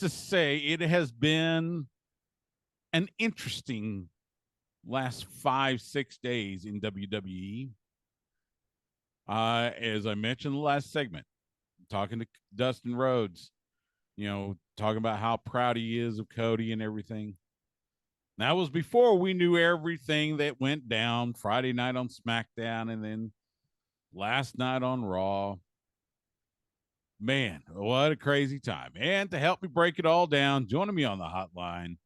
to say it has been an interesting last 5-6 days in WWE. As I mentioned in the last segment, talking to Dustin Rhodes, talking about how proud he is of Cody and everything. That was before we knew everything that went down Friday night on SmackDown and then last night on Raw. Man, what a crazy time. And to help me break it all down, joining me on the hotline,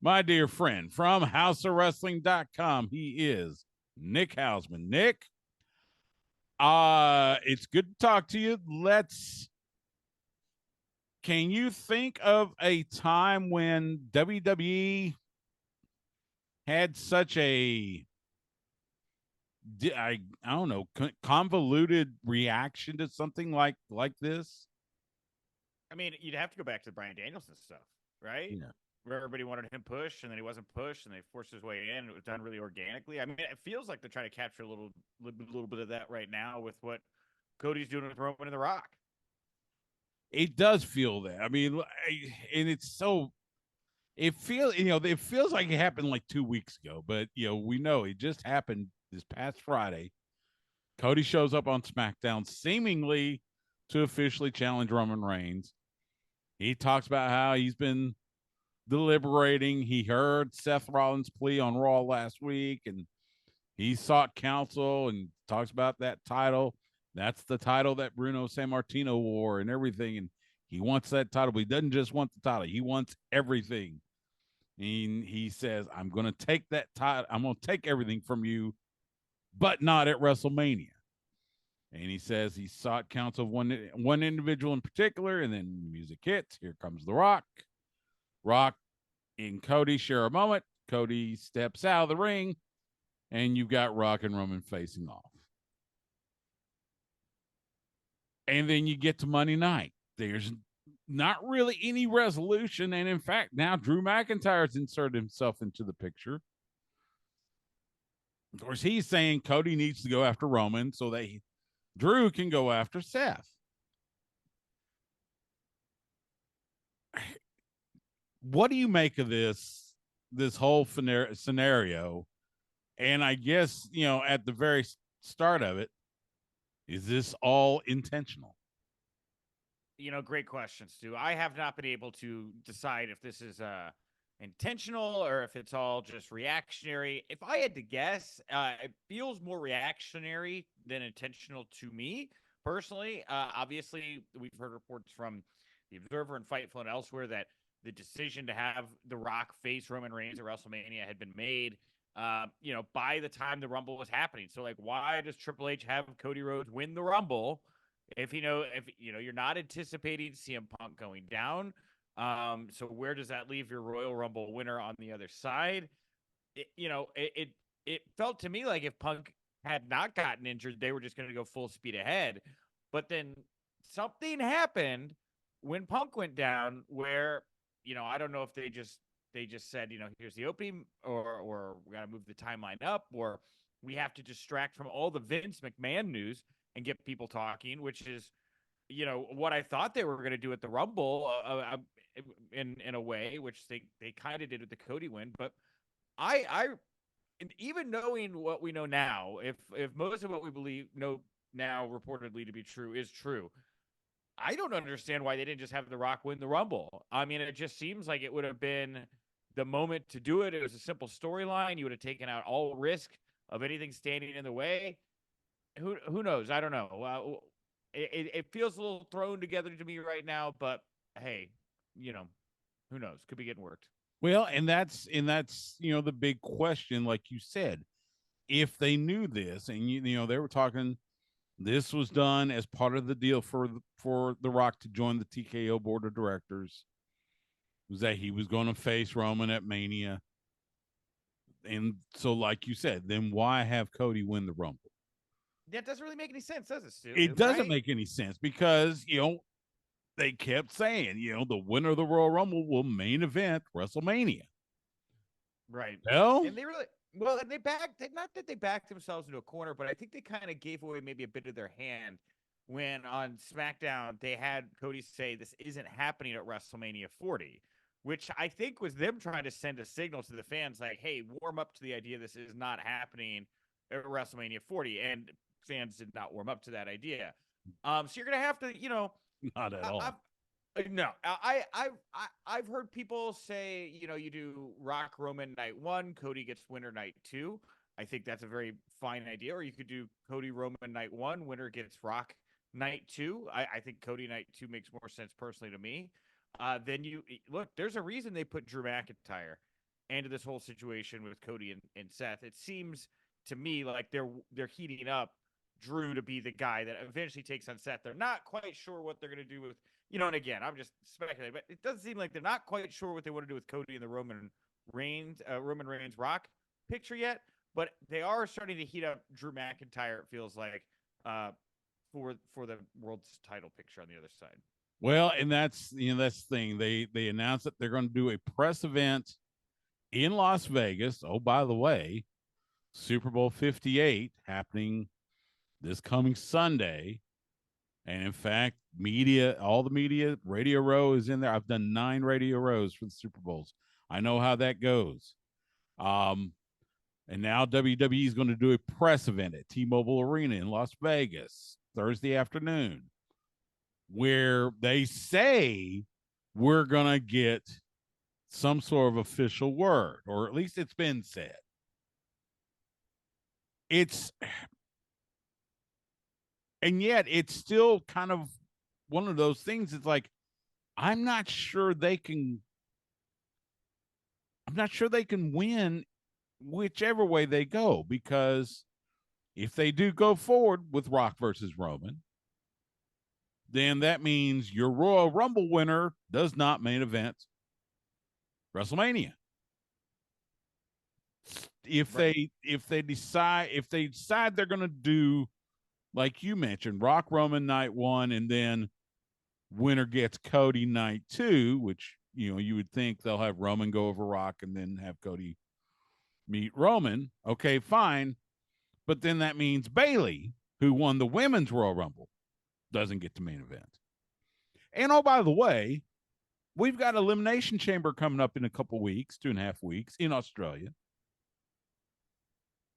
my dear friend from HausOfWrestling.com. He is Nick Hausman. Nick, it's good to talk to you. Can you think of a time when WWE had such a I don't know, convoluted reaction to something like this? I mean, you'd have to go back to the Bryan Danielson stuff, right? Yeah. Where everybody wanted him pushed, and then he wasn't pushed, and they forced his way in. It was done really organically. I mean, it feels like they're trying to capture a little bit of that right now with what Cody's doing with Roman and The Rock. It does feel that. I mean, and it's so. It feels like it happened like 2 weeks ago, but we know it just happened this past Friday. Cody shows up on SmackDown seemingly to officially challenge Roman Reigns. He talks about how he's been deliberating. He heard Seth Rollins' plea on Raw last week, and he sought counsel and talks about that title. That's the title that Bruno Sammartino wore and everything. And he wants that title, but he doesn't just want the title. He wants everything. And he says, I'm going to take that title. I'm going to take everything from you, but not at WrestleMania. And he says he sought counsel of one individual in particular, and then music hits. Here comes The Rock. Rock and Cody share a moment. Cody steps out of the ring, and you've got Rock and Roman facing off. And then you get to Monday night. There's not really any resolution. And in fact, now Drew McIntyre's inserted himself into the picture. Of course, he's saying Cody needs to go after Roman so that Drew can go after Seth. What do you make of this whole scenario? And I guess, at the very start of it, is this all intentional? Great question, Stu. I have not been able to decide if this is intentional or if it's all just reactionary. If I had to guess, it feels more reactionary than intentional to me personally. Obviously, we've heard reports from the Observer and Fightful and elsewhere that the decision to have The Rock face Roman Reigns at WrestleMania had been made, by the time the Rumble was happening. So, like, why does Triple H have Cody Rhodes win the Rumble if you're not anticipating CM Punk going down? So where does that leave your Royal Rumble winner on the other side? It felt to me like if Punk had not gotten injured, they were just going to go full speed ahead. But then something happened when Punk went down where, I don't know if they just said, here's the opening, or we got to move the timeline up, or we have to distract from all the Vince McMahon news and get people talking, which is, what I thought they were going to do at the Rumble in a way, which they kind of did with the Cody win. But I even knowing what we know now, if most of what we know now reportedly to be true is true, I don't understand why they didn't just have The Rock win the Rumble. I mean, it just seems like it would have been the moment to do it. It was a simple storyline. You would have taken out all risk of anything standing in the way. Who knows? I don't know. It feels a little thrown together to me right now, but hey, who knows? Could be getting worked. Well, and that's the big question, like you said, if they knew this, and they were talking, this was done as part of the deal for The Rock to join the TKO board of directors, was that he was going to face Roman at Mania, and so like you said, then why have Cody win the Rumble? That doesn't really make any sense, does it, Stu? It doesn't make any sense because they kept saying, the winner of the Royal Rumble will main event WrestleMania. Right. Well, and they really not that they backed themselves into a corner, but I think they kind of gave away maybe a bit of their hand when on SmackDown they had Cody say this isn't happening at WrestleMania 40, which I think was them trying to send a signal to the fans like, hey, warm up to the idea this is not happening at WrestleMania 40. And fans did not warm up to that idea. So you're going to have to, Not at all. no, I've heard people say, you do Rock Roman night 1, Cody gets winner night 2. I think that's a very fine idea. Or you could do Cody Roman night 1, winner gets Rock night 2. I think Cody night 2 makes more sense personally to me. Then you look, there's a reason they put Drew McIntyre into this whole situation with Cody and Seth. It seems to me like they're heating up Drew to be the guy that eventually takes on Seth. They're not quite sure what they're going to do with, and again, I'm just speculating, but it doesn't seem like they're not quite sure what they want to do with Cody and the Roman Reigns Rock picture yet. But they are starting to heat up Drew McIntyre. It feels like for the world's title picture on the other side. Well, and that's that's the thing. They announced that they're going to do a press event in Las Vegas. Oh, by the way, Super Bowl 58 happening this coming Sunday. And in fact, all the media, Radio Row is in there. I've done 9 Radio Rows for the Super Bowls. I know how that goes. And now WWE is going to do a press event at T-Mobile Arena in Las Vegas Thursday afternoon, where they say we're going to get some sort of official word, or at least it's been said. And yet it's still kind of one of those things. It's like, I'm not sure they can win whichever way they go, because if they do go forward with Rock versus Roman, then that means your Royal Rumble winner does not main event WrestleMania. If they decide they're going to do, like you mentioned, Rock Roman night 1, and then winner gets Cody night 2, which you would think they'll have Roman go over Rock and then have Cody meet Roman. Okay, fine. But then that means Bayley, who won the women's Royal Rumble, doesn't get to main event. And oh, by the way, we've got Elimination Chamber coming up in a couple weeks, 2.5 weeks in Australia.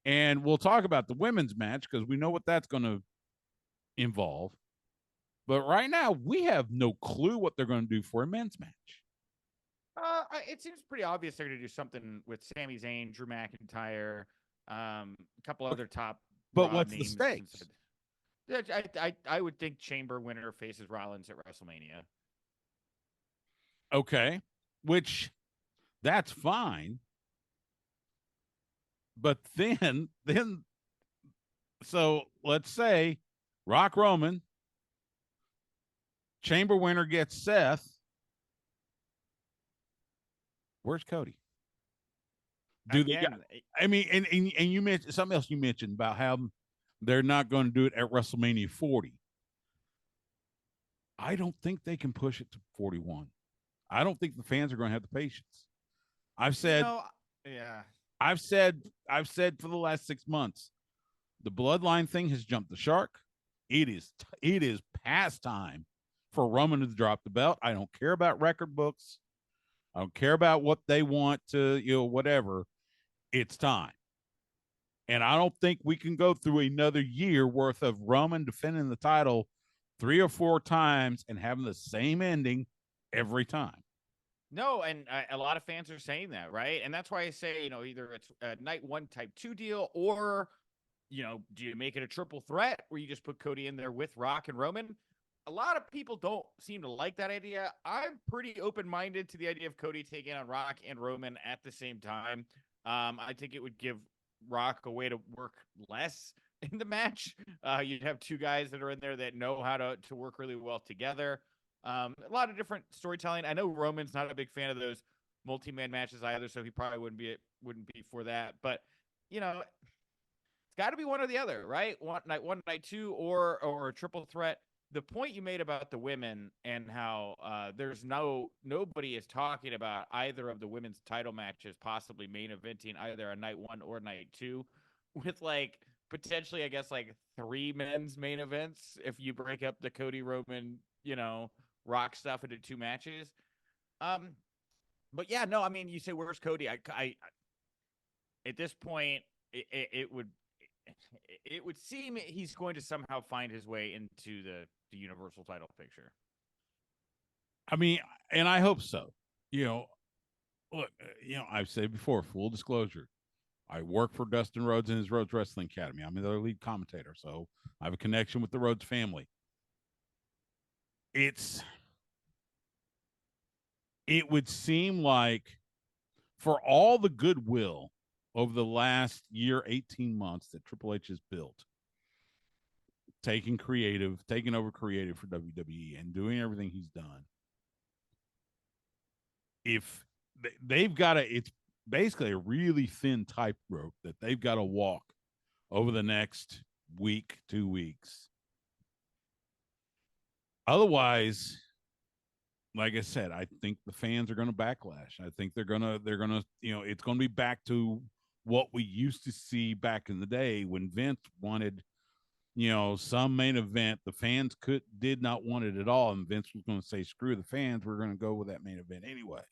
And we'll talk about the women's match because we know what that's going to involve. But right now, we have no clue what they're going to do for a men's match. It seems pretty obvious they're going to do something with Sami Zayn, Drew McIntyre, a couple other top. But what's the stakes? I would think Chamber winner faces Rollins at WrestleMania. Okay, which that's fine. But then, so let's say Rock Roman, Chamber winner gets Seth. Where's Cody? I mean, and you mentioned something else. You mentioned about how they're not going to do it at WrestleMania 40. I don't think they can push it to 41. I don't think the fans are going to have the patience. I've said for the last 6 months, the bloodline thing has jumped the shark. It is past time for Roman to drop the belt. I don't care about record books. I don't care about what they want to, whatever. It's time. And I don't think we can go through another year worth of Roman defending the title 3 or 4 times and having the same ending every time. No, and a lot of fans are saying that, right? And that's why I say, either it's a night 1 type 2 deal, or, do you make it a triple threat where you just put Cody in there with Rock and Roman? A lot of people don't seem to like that idea. I'm pretty open-minded to the idea of Cody taking on Rock and Roman at the same time. I think it would give Rock a way to work less in the match. You'd have 2 guys that are in there that know how to work really well together. A lot of different storytelling. I know Roman's not a big fan of those multi-man matches either, so he probably wouldn't be for that. But it's got to be one or the other, right? Night 1, night 2, or a triple threat. The point you made about the women and how there's nobody is talking about either of the women's title matches possibly main eventing either a night 1 or night 2, with like potentially, I guess, like 3 men's main events if you break up the Cody Roman, Rock stuff into 2 matches. Um, but yeah, no, I mean, you say where's Cody? I at this point, it would seem he's going to somehow find his way into the Universal title picture. I mean, and I hope so. You know, look, I've said before, full disclosure, I work for Dustin Rhodes and his Rhodes Wrestling Academy. I'm their lead commentator, so I have a connection with the Rhodes family. It would seem like for all the goodwill over the last year, 18 months that Triple H has built, taking over creative for WWE and doing everything he's done, if they've got it's basically a really thin tightrope that they've got to walk over the next week, 2 weeks. Otherwise, like I said, I think the fans are going to backlash. I think they're going to, it's going to be back to what we used to see back in the day when Vince wanted, some main event. The fans did not want it at all. And Vince was going to say, screw the fans. We're going to go with that main event anyway.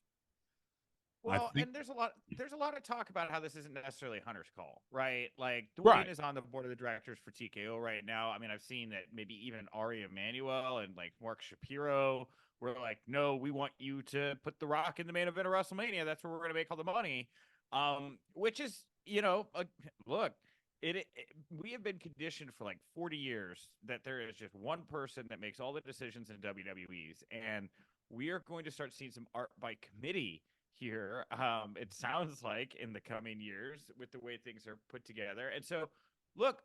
Well, and there's a lot of talk about how this isn't necessarily Hunter's call, right? Like Dwayne Right. is on the board of the directors for TKO right now. I mean, I've seen that maybe even Ari Emanuel and like Mark Shapiro were like, no, we want you to put The Rock in the main event of WrestleMania. That's where we're going to make all the money. Which is, look, we have been conditioned for like 40 years that there is just one person that makes all the decisions in WWE's, and we are going to start seeing some art by committee here. It sounds like in the coming years with the way things are put together. And so, look,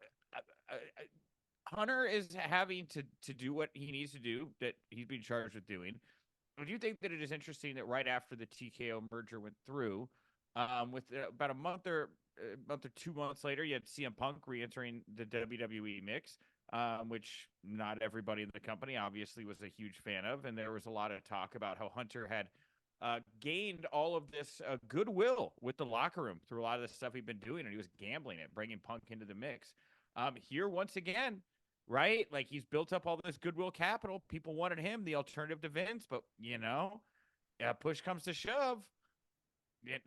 Hunter is having to do what he needs to do that he's being charged with doing. I do think that it is interesting that right after the TKO merger went through, with about a month or 2 months later, you had CM Punk re-entering the WWE mix, which not everybody in the company obviously was a huge fan of, and there was a lot of talk about how Hunter had gained all of this goodwill with the locker room through a lot of the stuff he'd been doing, and he was gambling it, bringing Punk into the mix. Here, once again, right? Like he's built up all this goodwill capital. People wanted him, the alternative to Vince, but push comes to shove.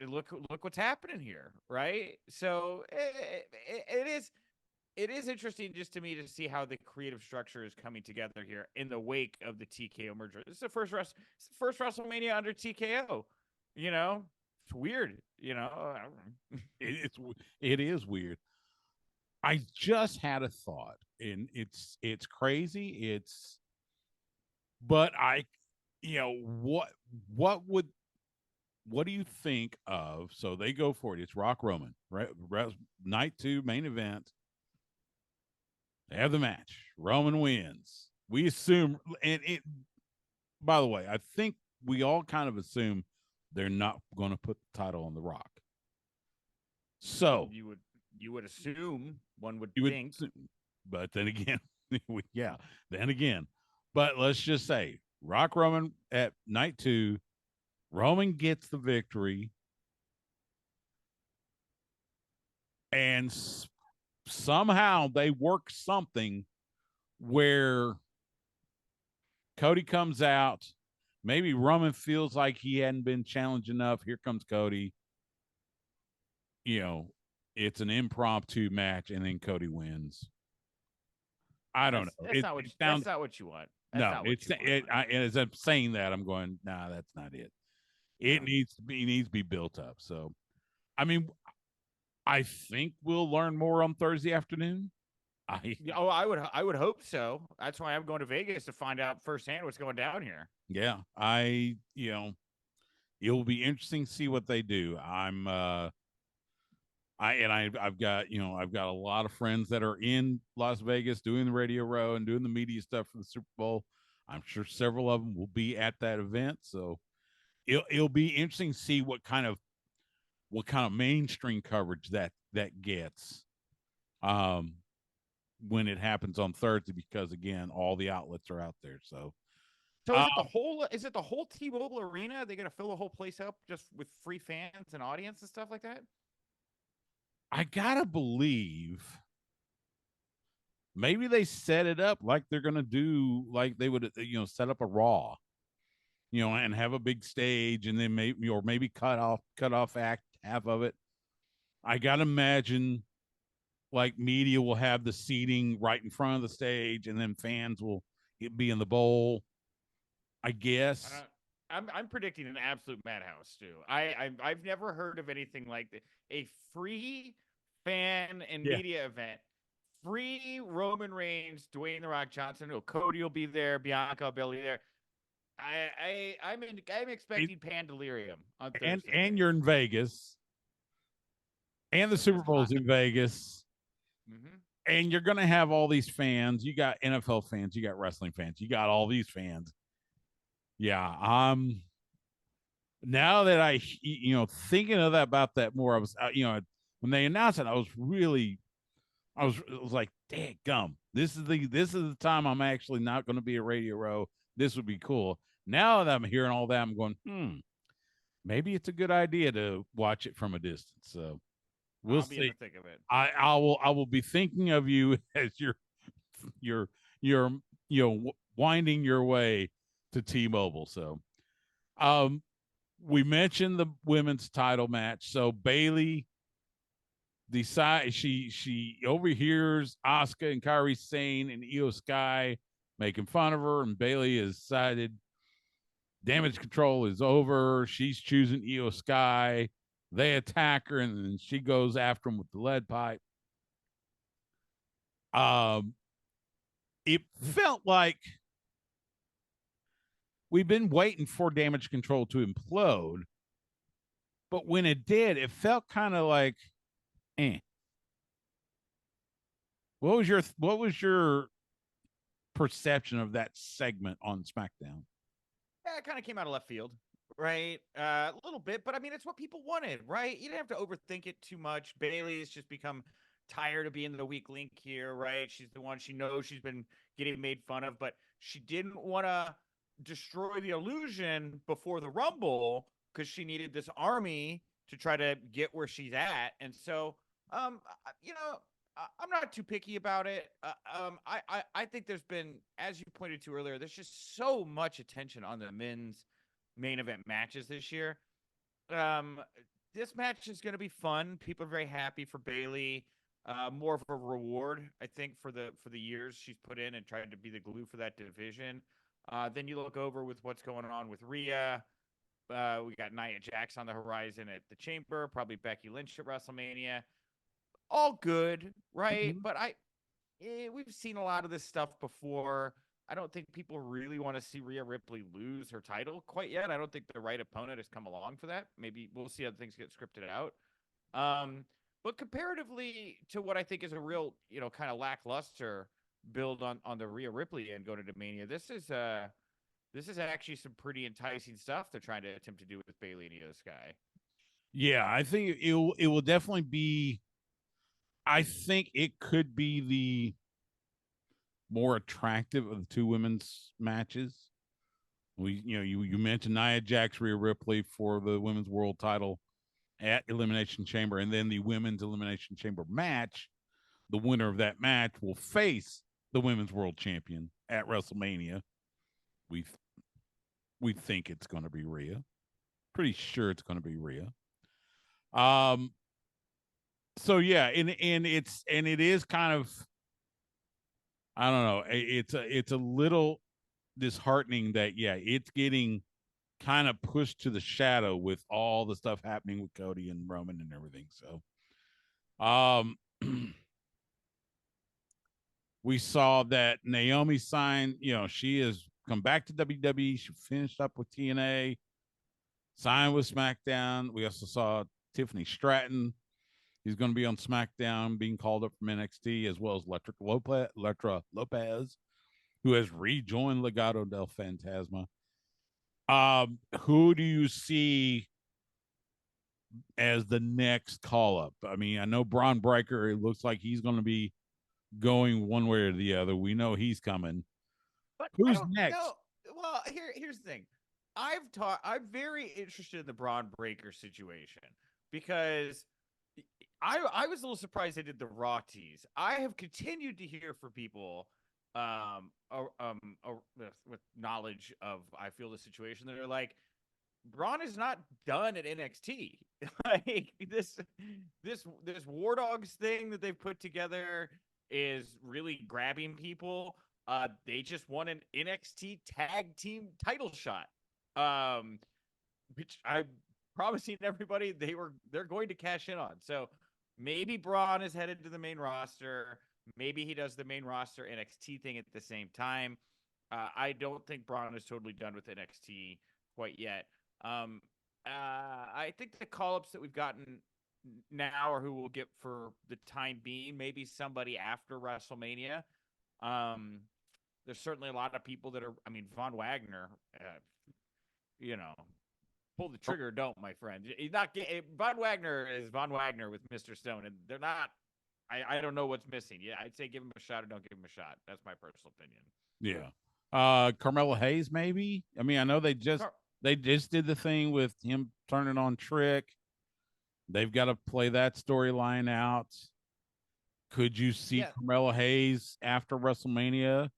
Look what's happening here, right? So it is interesting just to me to see how the creative structure is coming together here in the wake of the TKO merger. This is the first WrestleMania under TKO. It's weird. It is weird. I just had a thought, and it's crazy. But what do you think of? So they go for it. It's Rock Roman, right? Night 2 main event. They have the match. Roman wins. We assume, and it. By the way, I think we all kind of assume they're not going to put the title on The Rock. So you would assume, one would think, but then again, then again, but let's just say Rock Roman at night 2, Roman gets the victory, and somehow they work something where Cody comes out. Maybe Roman feels like he hadn't been challenged enough. Here comes Cody. It's an impromptu match, and then Cody wins. I don't know. That's not what you want. That's not what you want. As I'm saying that, I'm going, nah, that's not it. It needs to be built up. So, I mean, I think we'll learn more on Thursday afternoon. I would hope so. That's why I'm going to Vegas to find out firsthand what's going down here. Yeah, it will be interesting to see what they do. I've got a lot of friends that are in Las Vegas doing the Radio Row and doing the media stuff for the Super Bowl. I'm sure several of them will be at that event, so it'll be interesting to see what kind of mainstream coverage that gets when it happens on Thursday, because again, all the outlets are out there. So is it the whole T-Mobile Arena? Are they going to fill the whole place up just with free fans and audience and stuff like that? I gotta believe maybe they set it up like they're gonna do, like they would, set up a Raw, and have a big stage, and then maybe cut off act half of it. I gotta imagine like media will have the seating right in front of the stage, and then fans will be in the bowl. I I guess. don't. I'm predicting an absolute madhouse too. I've never heard of anything like that. A free fan and Yeah. media event, free Roman Reigns, Dwayne the Rock Johnson. Oh, Cody will be there. Bianca will be there. I'm It, expecting pan delirium on and Thursday and night. you're in Vegas, and the So Super it's hot. Bowl's in Vegas, Mm-hmm. and you're gonna have all these fans. You got NFL fans, you got wrestling fans, you got all these fans. Yeah, now that thinking of that about that more, I was, when they announced it, I was like, dang gum, this is the time I'm actually not going to be a Radio Row. This would be cool. Now that I'm hearing all that, I'm going, maybe it's a good idea to watch it from a distance. So we'll I'll be in see. the thick of it. I will be thinking of you as you're you're winding your way to T-Mobile. So um we mentioned the women's title match. So Bailey decides, she overhears Asuka and Kairi Sane and Io Sky making fun of her, and Bailey has decided damage control is over. She's choosing Io Sky. They attack her, and then she goes after him with the lead pipe. Um, it felt like we've been waiting for damage control to implode, but when it did, it felt kind of like, eh. What was your perception of that segment on SmackDown? Yeah, it kind of came out of left field, right? A little bit, but I mean, it's what people wanted, right? You didn't have to overthink it too much. Bailey's just become tired of being the weak link here, right? She's the one, she knows she's been getting made fun of, but she didn't want to destroy the illusion before the Rumble because she needed this army to try to get where she's at. And so, you know, I'm not too picky about it. I think there's been, as you pointed to earlier, there's just so much attention on the men's main event matches this year. Um, this match is going to be fun. People are very happy for Bailey. More of a reward, I think, for the years she's put in and tried to be the glue for that division. Then you look over with what's going on with Rhea. We got Nia Jax on the horizon at the Chamber, probably Becky Lynch at WrestleMania. All good, right? Mhm. But we've seen a lot of this stuff before. I don't think people really want to see Rhea Ripley lose her title quite yet. I don't think the right opponent has come along for that. Maybe we'll see how things get scripted out. Um, but comparatively to what I think is a real, kind of lackluster build on the Rhea Ripley end going into Mania, this is actually some pretty enticing stuff they're trying to attempt to do with Bailey and Io Sky. Yeah, I think it will definitely be. I think it could be the more attractive of the two women's matches. You mentioned Nia Jax, Rhea Ripley for the women's world title at Elimination Chamber, and then the women's Elimination Chamber match. The winner of that match will face the women's world champion at WrestleMania. We we think it's going to be Rhea. Pretty sure it's going to be Rhea. Um. So yeah, and it is kind of, I don't know. It's a little disheartening that, yeah, it's getting kind of pushed to the shadow with all the stuff happening with Cody and Roman and everything. So, um, we saw that Naomi signed. She has come back to WWE. She finished up with TNA, signed with SmackDown. We also saw Tiffany Stratton. He's going to be on SmackDown, being called up from NXT, as well as Electra Lopez, who has rejoined Legado del Fantasma. Who do you see as the next call up? I mean, I know Braun Breaker. It looks like he's going to be going one way or the other. We know he's coming. But I Who's don't know. next? Well, here's the thing. I'm very interested in the Braun Breaker situation because I was a little surprised they did the Raw tease. I have continued to hear from people with knowledge of I feel the situation that are like Braun is not done at NXT. Like this War Dogs thing that they've put together is really grabbing people. They just won an NXT tag team title shot. Which I'm promising everybody they're going to cash in on. So maybe Braun is headed to the main roster. Maybe he does the main roster NXT thing at the same time. I don't think Braun is totally done with NXT quite yet. I think the call-ups that we've gotten now or who we'll get for the time being, maybe somebody after WrestleMania. There's certainly a lot of people that are, I mean, Von Wagner, you know, pull the trigger or don't, my friend. He's not Von Wagner is Von Wagner with Mr. Stone, and they're not. I don't know what's missing. Yeah, I'd say give him a shot or don't give him a shot. That's my personal opinion. Yeah. Carmelo Hayes, maybe. I mean, I know they just did the thing with him turning on Trick. They've got to play that storyline out. Could you see Carmelo Hayes after WrestleMania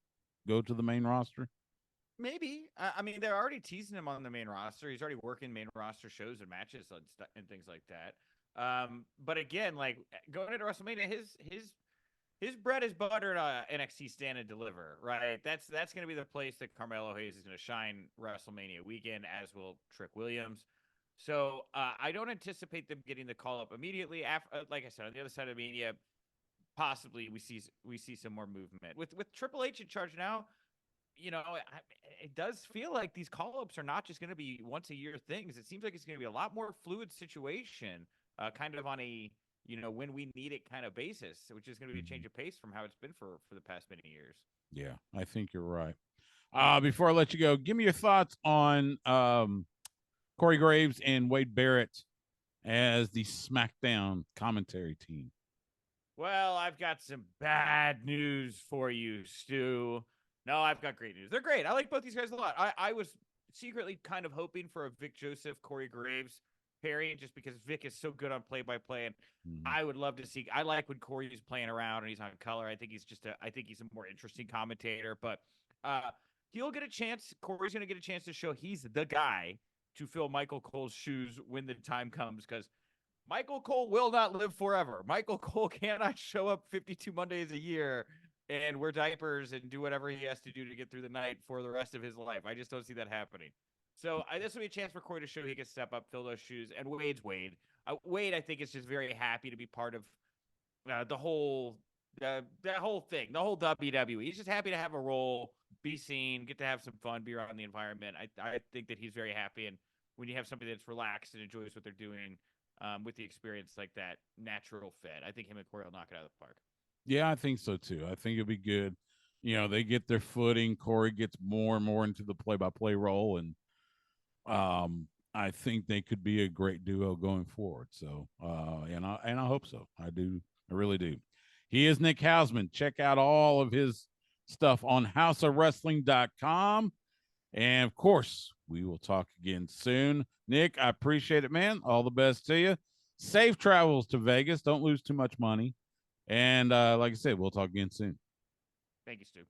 go to the main roster? Maybe. I mean, they're already teasing him on the main roster. He's already working main roster shows and matches and things like that. But again, like going into WrestleMania, his bread is buttered NXT Stand and Deliver, right? That's going to be the place that Carmelo Hayes is going to shine WrestleMania weekend, as will Trick Williams. So I don't anticipate them getting the call up immediately. After, like I said, on the other side of the media, possibly we see some more movement with Triple H in charge now. You know, it does feel like these call-ups are not just going to be once-a-year things. It seems like it's going to be a lot more fluid situation, kind of on a, you know, when we need it kind of basis, which is going to be a change of pace from how it's been for the past many years. Yeah, I think you're right. Before I let you go, give me your thoughts on Corey Graves and Wade Barrett as the SmackDown commentary team. Well, I've got some bad news for you, Stu. No, I've got great news. They're great. I like both these guys a lot. I was secretly kind of hoping for a Vic Joseph, Corey Graves pairing just because Vic is so good on play-by-play, and I would love to see. I like when Corey's playing around and he's on color. I think he's a more interesting commentator. But he'll get a chance. Corey's going to get a chance to show he's the guy to fill Michael Cole's shoes when the time comes, because Michael Cole will not live forever. Michael Cole cannot show up 52 Mondays a year and wear diapers and do whatever he has to do to get through the night for the rest of his life. I just don't see that happening. So this will be a chance for Corey to show he can step up, fill those shoes. And Wade's Wade. Wade, I think, is just very happy to be part of the whole that whole thing, the whole WWE. He's just happy to have a role, be seen, get to have some fun, be around the environment. I think that he's very happy. And when you have somebody that's relaxed and enjoys what they're doing with the experience like that, natural fit, I think him and Corey will knock it out of the park. Yeah, I think so too. I think it'll be good. You know, they get their footing. Corey gets more and more into the play-by-play role, and I think they could be a great duo going forward. So, and I hope so. I do. I really do. He is Nick Hausman. Check out all of his stuff on houseofwrestling.com. And of course, we will talk again soon. Nick, I appreciate it, man. All the best to you. Safe travels to Vegas. Don't lose too much money. And like I said, we'll talk again soon. Thank you, Stu.